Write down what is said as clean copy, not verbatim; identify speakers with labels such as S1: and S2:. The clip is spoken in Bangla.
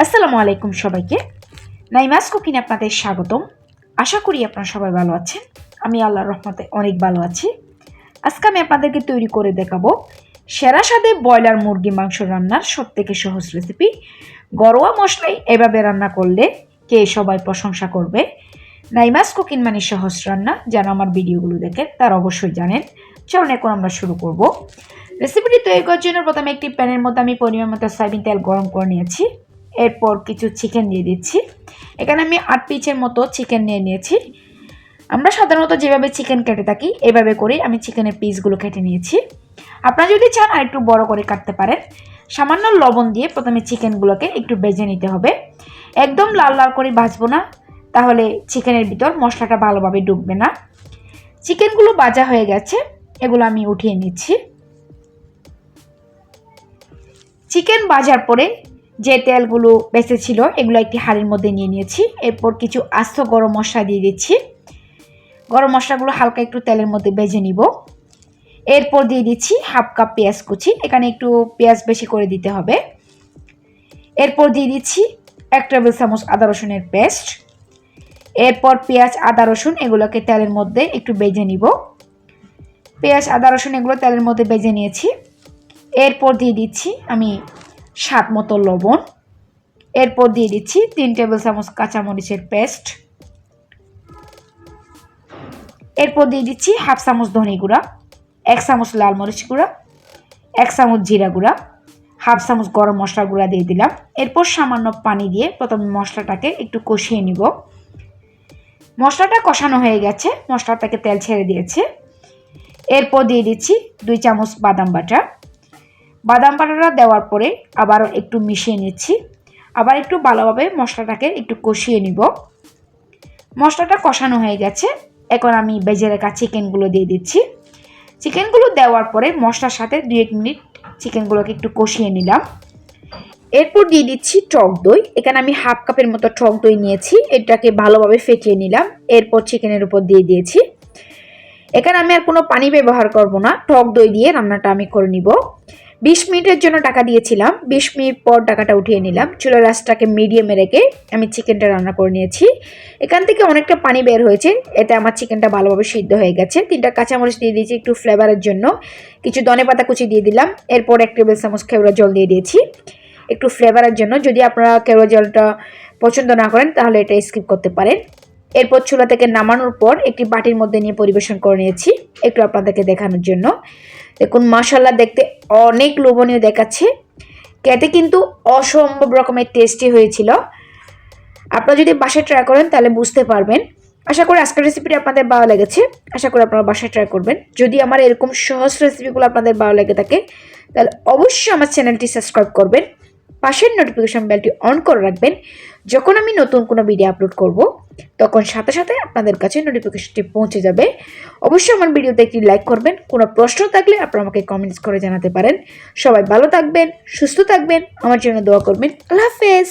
S1: আসসালামু আলাইকুম সবাইকে। নাইমাস কুকিংয়ে আপনাদের স্বাগতম। আশা করি আপনারা সবাই ভালো আছেন। আমি আল্লাহর রহমতে অনেক ভালো আছি। আজকে আমি আপনাদেরকে তৈরি করে দেখাবো সেরা স্বাদে ব্রয়লার মুরগি মাংস রান্নার সবথেকে সহজ রেসিপি। ঘরোয়া মশলায় এভাবে রান্না করলে কে সবাই প্রশংসা করবে। নাইমাস কুকিং মানে সহজ রান্না। যারা আমার ভিডিওগুলো দেখেন তারা অবশ্যই জানেন। চলুন এখন আমরা শুরু করব। রেসিপিটি তৈরি করার জন্য প্রথমে একটি প্যানের মধ্যে আমি পরিমাণ মতো সয়াবিন তেল গরম করে নিয়েছি। এরপর কিছু চিকেন দিয়ে দিচ্ছি। এখানে আমি 8 পিসের মতো চিকেন নিয়ে নিয়েছি। আমরা সাধারণত যেভাবে চিকেন কেটে থাকি এভাবে করে আমি চিকেনের পিসগুলো কেটে নিয়েছি। আপনারা যদি চান আর একটু বড় করে কাটতে পারেন। সামান্য লবণ দিয়ে প্রথমে চিকেনগুলোকে একটু ভেজে নিতে হবে। একদম লাল লাল করে ভাজবো না, তাহলে চিকেনের ভিতর মশলাটা ভালোভাবে ঢুকবে না। চিকেনগুলো ভাজা হয়ে গেছে, এগুলো আমি উঠিয়ে নিচ্ছি। চিকেন ভাজার পরে যে তেলগুলো বেঁচে ছিল এগুলো একটি হাঁড়ির মধ্যে নিয়ে নিয়েছি। এরপর কিছু আস্ত গরম মশলা দিয়ে দিচ্ছি। গরম মশলাগুলো হালকা একটু তেলের মধ্যে ভেজে নিব। এরপর দিয়ে দিচ্ছি হাফ কাপ পেঁয়াজ কুচি। এখানে একটু পেঁয়াজ বেশি করে দিতে হবে। এরপর দিয়ে দিচ্ছি 1 টেবিল চামচ আদা রসুনের পেস্ট। এরপর পেঁয়াজ আদা রসুন এগুলোকে তেলের মধ্যে একটু ভেজে নিব। পেঁয়াজ আদা রসুন এগুলো তেলের মধ্যে ভেজে নিয়েছি। এরপর দিয়ে দিচ্ছি আমি স্বাদ মতো লবণ। এরপর দিয়ে দিচ্ছি 3 টেবিল চামচ কাঁচামরিচের পেস্ট। এরপর দিয়ে দিচ্ছি হাফ চামচ ধনে গুঁড়া, 1 চামচ লাল মরিচ গুঁড়া, 1 চামচ জিরা গুঁড়া, হাফ চামচ গরম মশলা গুঁড়া দিয়ে দিলাম। এরপর সামান্য পানি দিয়ে প্রথমে মশলাটাকে একটু কষিয়ে নিব। মশলাটা কষানো হয়ে গেছে, মশলা থেকে তেল ছেড়ে দিয়েছে। এরপর দিয়ে দিচ্ছি 2 চামচ বাদাম বাটা। বাদাম বাটাটা দেওয়ার পরে আবার একটু মিশিয়ে নিচ্ছি। আবার একটু ভালোভাবে মশলাটাকে একটু কষিয়ে নিব। মশলাটা কষানো হয়ে গেছে, এখন আমি ভেজে রাখা চিকেনগুলো দিয়ে দিচ্ছি। চিকেনগুলো দেওয়ার পরে মশলার সাথে 2-1 মিনিট চিকেনগুলোকে একটু কষিয়ে নিলাম। এরপর দিয়ে দিচ্ছি টক দই। এখানে আমি হাফ কাপের মতো টক দই নিয়েছি, এটাকে ভালোভাবে ফেটিয়ে নিলাম। এরপর চিকেনের উপর দিয়ে দিয়েছি। এখানে আমি আর কোনো পানি ব্যবহার করব না, টক দই দিয়ে রান্নাটা আমি করে নিব। 20 মিনিটের জন্য ঢাকা দিয়েছিলাম। 20 মিনিট পর ঢাকাটা উঠিয়ে নিলাম। চুলার আঁচটাকে মিডিয়ামে রেখে আমি চিকেনটা রান্না করে নিয়েছি। এখান থেকে অনেকটা পানি বের হয়েছে, এতে আমার চিকেনটা ভালোভাবে সিদ্ধ হয়ে গেছে। 3টা কাঁচামরিচ দিয়ে দিয়েছি একটু ফ্লেভারের জন্য। কিছু ধনেপাতা কুচি দিয়ে দিলাম। এরপর 1 টেবিল চামচ কেওড়া জল দিয়ে দিয়েছি একটু ফ্লেভারের জন্য। যদি আপনারা কেওড়া জলটা পছন্দ না করেন তাহলে এটা স্কিপ করতে পারেন। এরপর চুলা থেকে নামানোর পর একটি বাটির মধ্যে নিয়ে পরিবেশন করে নিয়েছি একটু আপনাদেরকে দেখানোর জন্য। দেখুন মাশাআল্লাহ, দেখতে অনেক লোভনীয় দেখাচ্ছে, খেতে কিন্তু অসম্ভব রকমের টেস্টি হয়েছিল। আপনারা যদি বাসায় ট্রাই করেন তাহলে বুঝতে পারবেন। আশা করি আজকের রেসিপিটি আপনাদের ভালো লেগেছে। আশা করি আপনারা বাসায় ট্রাই করবেন। যদি আমার এরকম সহজ রেসিপিগুলো আপনাদের ভালো লেগে থাকে তাহলে অবশ্যই আমার চ্যানেলটি সাবস্ক্রাইব করবেন। পাশের নোটিফিকেশন বেলটি অন করে রাখবেন। যখন আমি নতুন কোনো ভিডিও আপলোড করব তখন সাথে সাথে আপনাদের কাছে নোটিফিকেশনটি পৌঁছে যাবে। অবশ্যই আমার ভিডিওতে একটি লাইক করবেন। কোনো প্রশ্ন থাকলে আপনারা আমাকে কমেন্টস করে জানাতে পারেন। সবাই ভালো থাকবেন, সুস্থ থাকবেন, আমার জন্য দোয়া করবেন। আল্লাহ হাফেজ।